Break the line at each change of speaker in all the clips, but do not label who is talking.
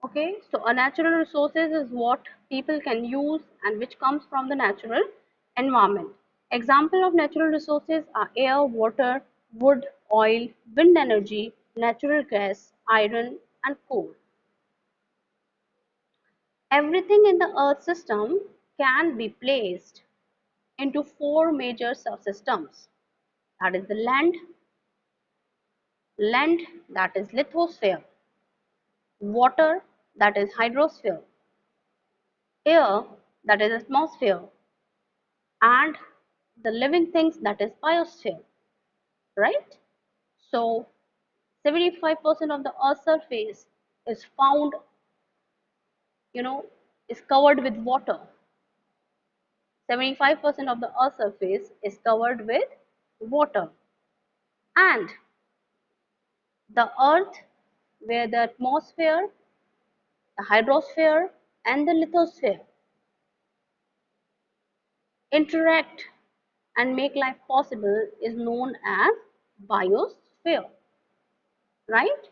Okay, so a natural resources is what people can use and which comes from the natural environment. Example of natural resources are air, water, wood, oil, wind energy, natural gas, iron and coal. Everything in the earth system can be placed into four major subsystems. That is the land that is lithosphere, water that is hydrosphere, air that is atmosphere, and the living things that is biosphere, right? So 75% of the earth's surface is found, you know, is covered with water. 75% of the earth's surface is covered with water. And the earth, where the atmosphere, the hydrosphere and the lithosphere interact and make life possible, is known as biosphere, right?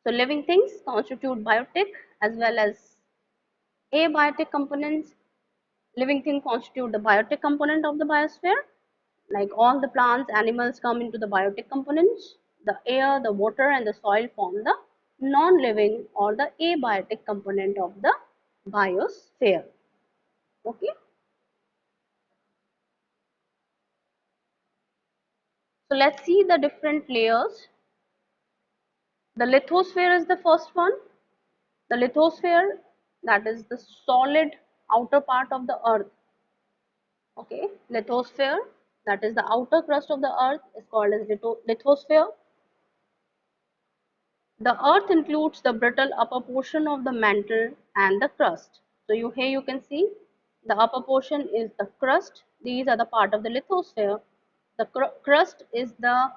So living things constitute biotic as well as abiotic components. Living things constitute the biotic component of the biosphere. Like all the plants, animals come into the biotic components. The air, the water and the soil form the non-living or the abiotic component of the biosphere. Okay. So let's see the different layers. The lithosphere is the first one. The lithosphere, that is the solid outer part of the earth. Okay, lithosphere, that is the outer crust of the earth, is called as lithosphere. The earth includes the brittle upper portion of the mantle and the crust. So here you can see the upper portion is the crust. These are the part of the lithosphere. The crust is the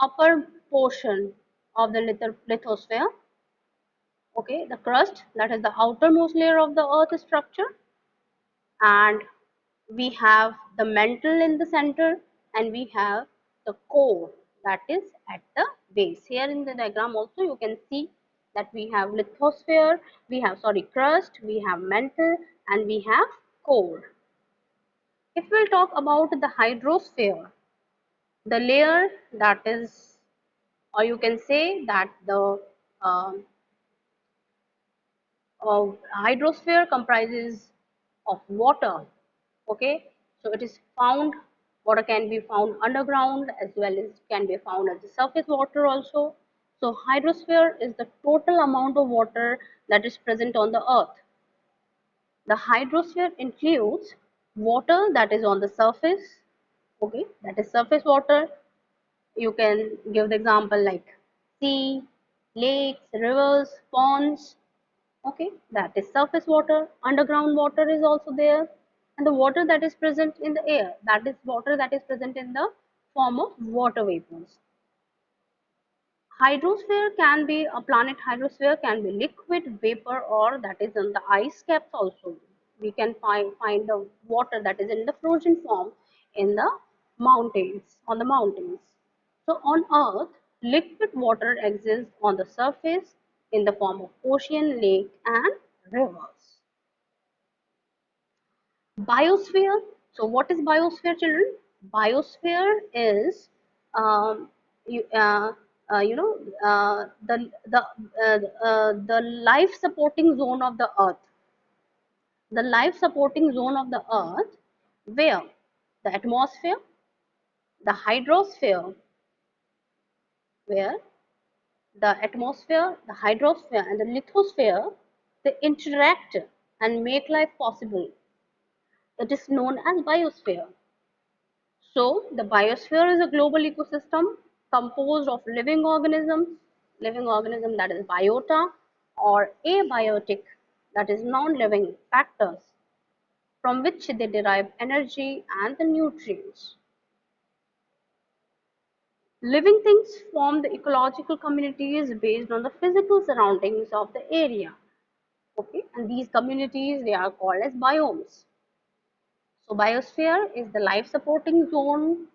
upper portion of the lithosphere. Okay, the crust, that is the outermost layer of the earth structure, and we have the mantle in the center and we have the core that is at the base. Here in the diagram also you can see that we have lithosphere, we have crust, we have mantle and we have core. If we'll talk about the hydrosphere, the layer that is, or you can say that the uh, hydrosphere comprises of water. Okay, so it is found, water can be found underground as well as can be found as the surface water also. So hydrosphere is the total amount of water that is present on the earth. The hydrosphere includes water that is on the surface. Okay, that is surface water. You can give the example like sea, lakes, rivers, ponds. Okay, that is surface water. Underground water is also there, and the water that is present in the air, that is water that is present in the form of water vapors. Hydrosphere can be a planet. Hydrosphere can be liquid, vapor, or that is in the ice caps also. We can find the water that is in the frozen form in the mountains, on the mountains. So on earth, liquid water exists on the surface in the form of ocean, lake and rivers. Biosphere. So what is biosphere, children? Biosphere is um, you, uh, the life supporting zone of the earth. The life supporting zone of the earth where the atmosphere, the hydrosphere, where the atmosphere, the hydrosphere and the lithosphere, they interact and make life possible. It is known as biosphere. So the biosphere is a global ecosystem composed of living organism that is biota, or abiotic, that is non-living factors from which they derive energy and the nutrients. Living things form the ecological communities based on the physical surroundings of the area. Okay, and these communities, they are called as biomes. So biosphere is the life supporting zone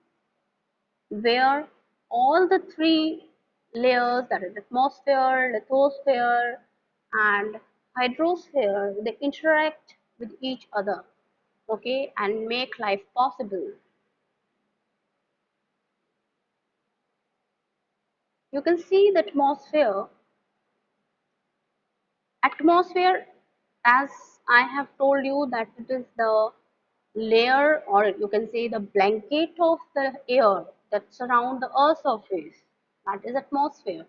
where all the three layers, that is atmosphere, lithosphere and hydrosphere, they interact with each other, okay, and make life possible. You can see the atmosphere, as I have told you, that it is the layer, or you can say the blanket of the air that surround the earth's surface, that is atmosphere.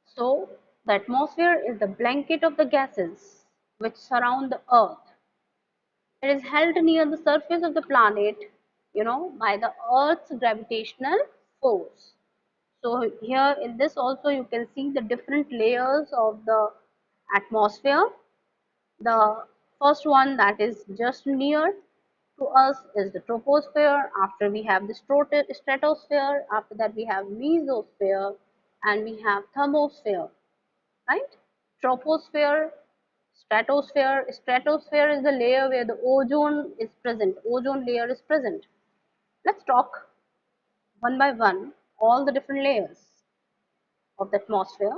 So the atmosphere is the blanket of the gases which surround the earth. It is held near the surface of the planet, by the earth's gravitational force. So here in this also you can see the different layers of the atmosphere. The first one that is just near to us is the troposphere. After we have the stratosphere. After that we have mesosphere, and we have thermosphere, right? Troposphere, stratosphere. Stratosphere is the layer where the ozone is present. Ozone layer is present. Let's talk one by one all the different layers of the atmosphere.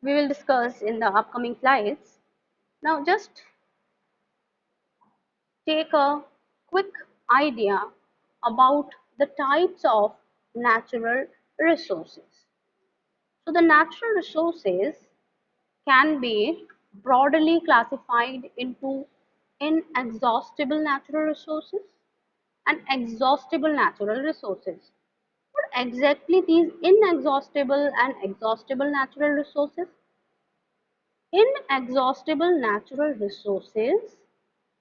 We will discuss in the upcoming slides. Now just take a quick idea about the types of natural resources. So the natural resources can be broadly classified into inexhaustible natural resources and exhaustible natural resources. What exactly these inexhaustible and exhaustible natural resources? Inexhaustible natural resources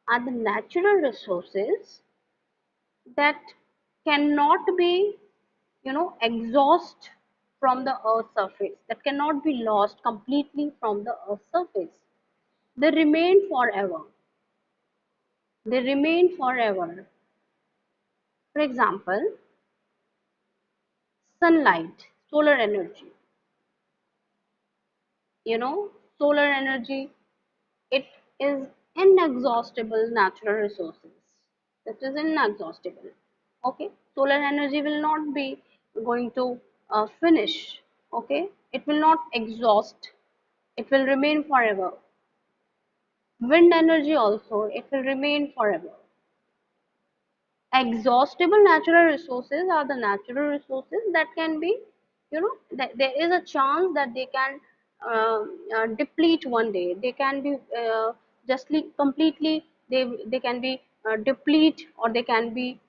are the natural resources that cannot be, exhaust from the earth's surface, that cannot be lost completely from the earth's surface. They remain forever. They remain forever. For example, sunlight, solar energy. you know Solar energy, it is inexhaustible natural resources. It is inexhaustible. Okay, solar energy will not be going to finish. Okay, it will not exhaust. It will remain forever. Wind energy also, it will remain forever. Exhaustible natural resources are the natural resources that can be, that there is a chance that they can deplete one day. They can be justly completely, they can be deplete, or they can be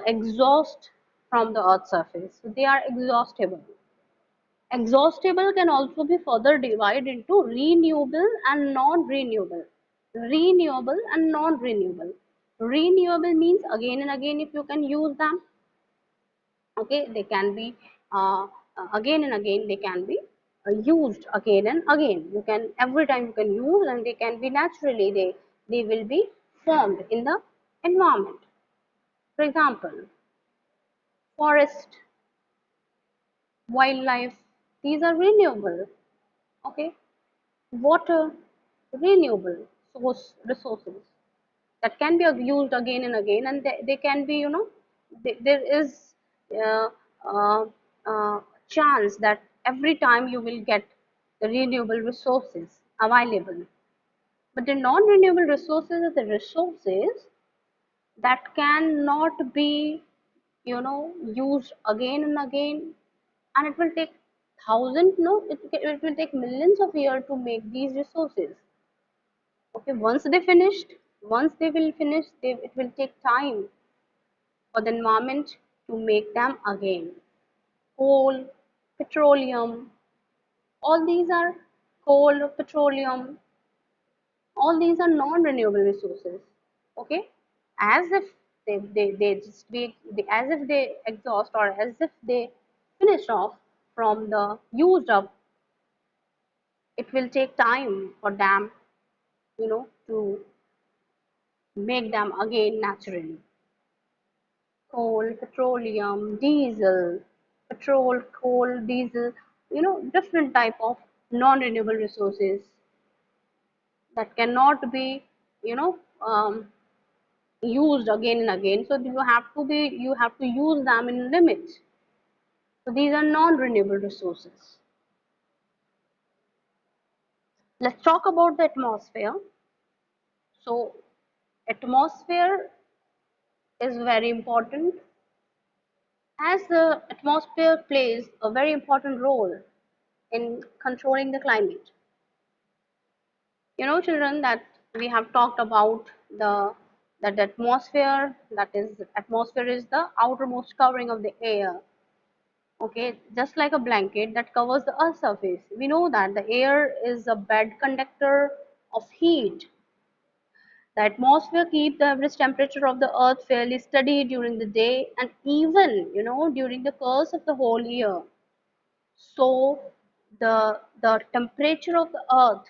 exhaust from the earth's surface. So they are exhaustible. Exhaustible can also be further divided into renewable and non-renewable. Renewable and non-renewable. Renewable means again and again if you can use them. Okay, they can be again and again. They can be used again and again. You can every time you can use, and they can be naturally. They will be formed in the environment. For example, forest, wildlife. These are renewable. Okay, water, renewable source resources that can be used again and again, and they can be, there is uh, uh, chance that every time you will get the renewable resources available. But the non-renewable resources are the resources that cannot be, used again and again, and it will take thousands, no, it will take millions of years to make these resources. Okay, once they will finish, it will take time for the environment to make them again. Coal, petroleum, all these are coal, petroleum, all these are non-renewable resources. Okay, as if they just as if they exhaust, or as if they finish off from the used up, it will take time for them, to make them again naturally. Coal, petroleum, diesel, petrol, coal, diesel, different type of non-renewable resources that cannot be, you know, used again and again. So you have to use them in limits. So these are non-renewable resources. Let's talk about the atmosphere. So atmosphere is very important, as the atmosphere plays a very important role in controlling the climate. You know, children, that we have talked about the atmosphere, that is, atmosphere is the outermost covering of the air. Okay, just like a blanket that covers the earth's surface. We know that the air is a bed conductor of heat. The atmosphere keeps the average temperature of the earth fairly steady during the day and even, during the course of the whole year. So the temperature of the earth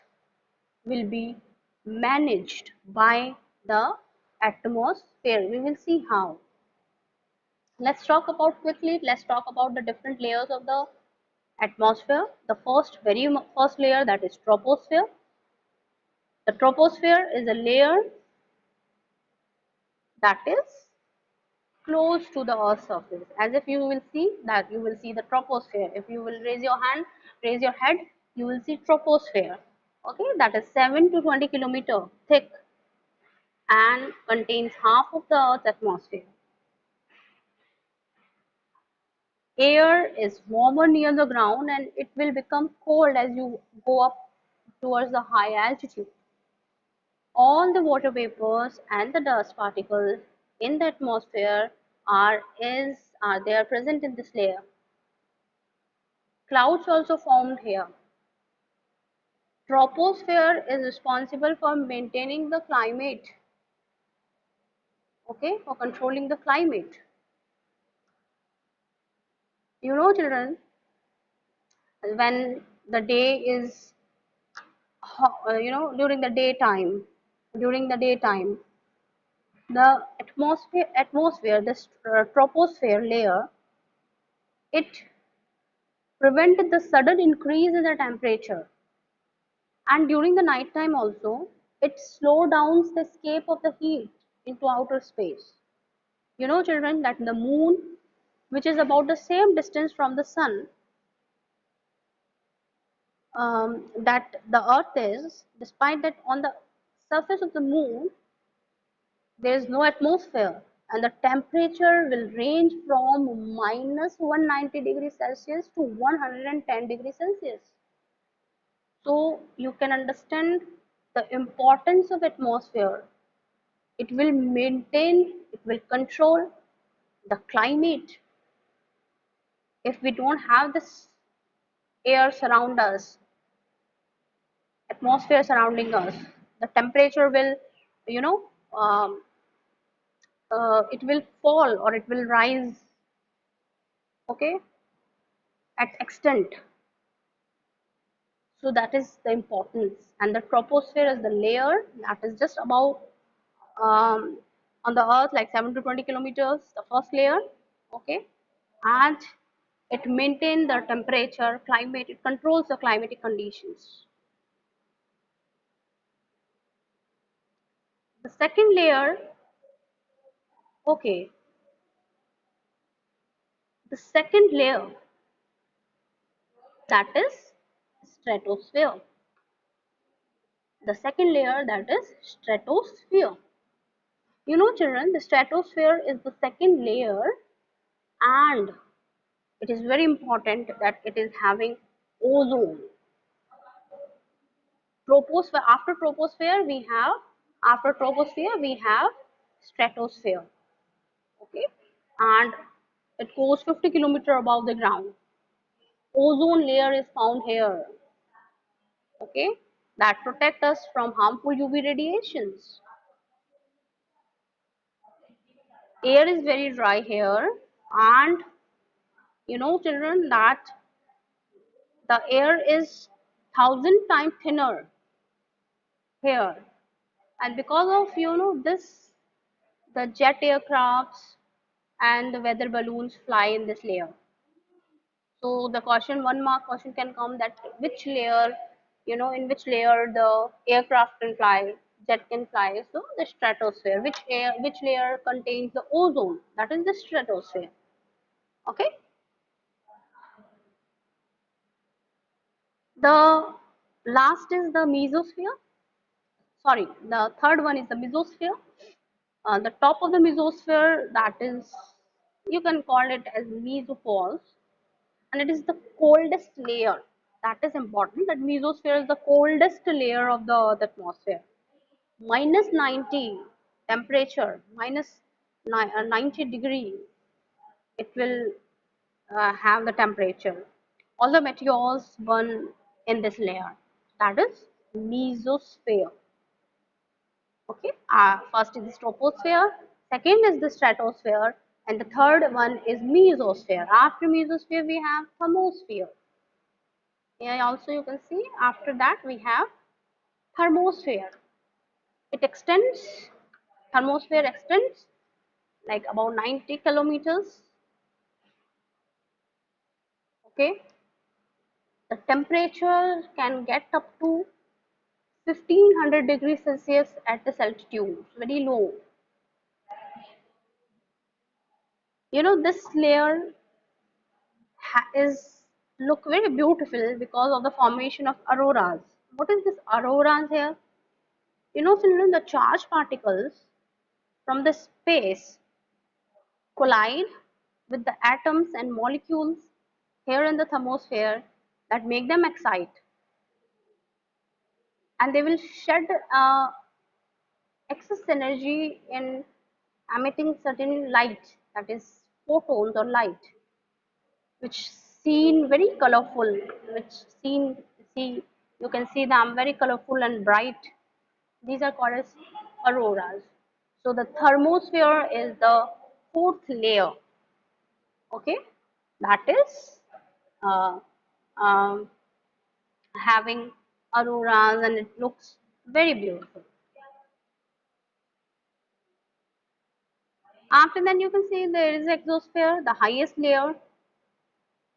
will be managed by the atmosphere. We will see how. Let's talk about the different layers of the atmosphere. The very first layer, that is troposphere. The troposphere is a layer that is close to the earth's surface. As if you will see that, you will see the troposphere. If you will raise your head, you will see troposphere. Okay, that is 7 to 20 kilometer thick and contains half of the earth's atmosphere. Air is warmer near the ground and it will become cold as you go up towards the high altitude. All the water vapors and the dust particles in the atmosphere are they are present in this layer. Clouds also formed here. Troposphere is responsible for maintaining the climate, okay, for controlling the climate. You know, children, when the day is, during the daytime, the atmosphere, this troposphere layer, it prevented the sudden increase in the temperature. And during the night time also, it slow downs the escape of the heat into outer space. You know, children, that the moon, which is about the same distance from the sun, that the earth is, despite that on the surface of the moon, there is no atmosphere and the temperature will range from minus 190 degrees Celsius to 110 degrees Celsius. So you can understand the importance of atmosphere. It will maintain, it will control the climate. If we don't have this air surround us, atmosphere surrounding us, the temperature will, you know, it will fall or it will rise, okay, at extent. So that is the importance. And the troposphere is the layer that is just about um, on the earth, like 7 to 20 kilometers, the first layer, okay, and it maintains the temperature, climate, it controls the climatic conditions. The second layer, okay, the second layer, that is stratosphere. The second layer, that is stratosphere. You know, children, the stratosphere is the second layer, and it is very important that it is having ozone. Troposphere, after troposphere we have stratosphere, okay, and it goes 50 kilometer above the ground. Ozone layer is found here, okay, that protect us from harmful UV radiations. Air is very dry here, and you know, children, that the air is 1,000 times thinner here, and because of this, the jet aircrafts and the weather balloons fly in this layer. So the question, one mark question can come, that which layer, in which layer the aircraft can fly, jet can fly. So the stratosphere. Which layer contains the ozone? That is the stratosphere. Okay. The last is the mesosphere. Sorry, the third one is the mesosphere. The top of the mesosphere, that is, you can call it as mesopause, and it is the coldest layer. That is important. That mesosphere is the coldest layer of the Earth atmosphere. Minus 90 temperature, minus 90 degree, it will have the temperature. All the meteors burn in this layer. That is mesosphere. Okay, first is the troposphere, second is the stratosphere, and the third one is mesosphere. After mesosphere, we have thermosphere. Here also you can see after that we have thermosphere. It extends, thermosphere extends like about 90 kilometers. Okay, the temperature can get up to 1500 degrees Celsius at this altitude, very low. You know, this layer is look very beautiful because of the formation of auroras. What is this auroras here? You know, children, the charged particles from the space collide with the atoms and molecules here in the thermosphere that make them excite, and they will shed excess energy in emitting certain light, that is photons or light, which seen very colorful, which seen see you can see them very colorful and bright. These are called as auroras. So the thermosphere is the fourth layer. Okay, that is uh, um, having auroras, and it looks very beautiful. After that, you can see there is exosphere, the highest layer,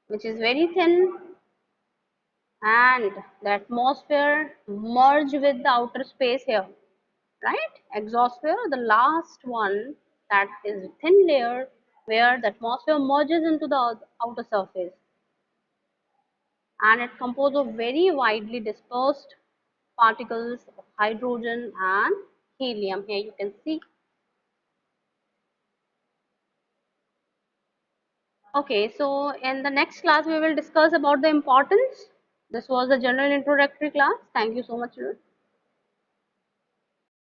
which is very thin, and the atmosphere merge with the outer space here, right? Exosphere, the last one, that is thin layer where the atmosphere merges into the outer surface, and it composed of very widely dispersed particles of hydrogen and helium. Here you can see. Okay, so in the next class we will discuss about the importance. This was the general introductory class. Thank you so much.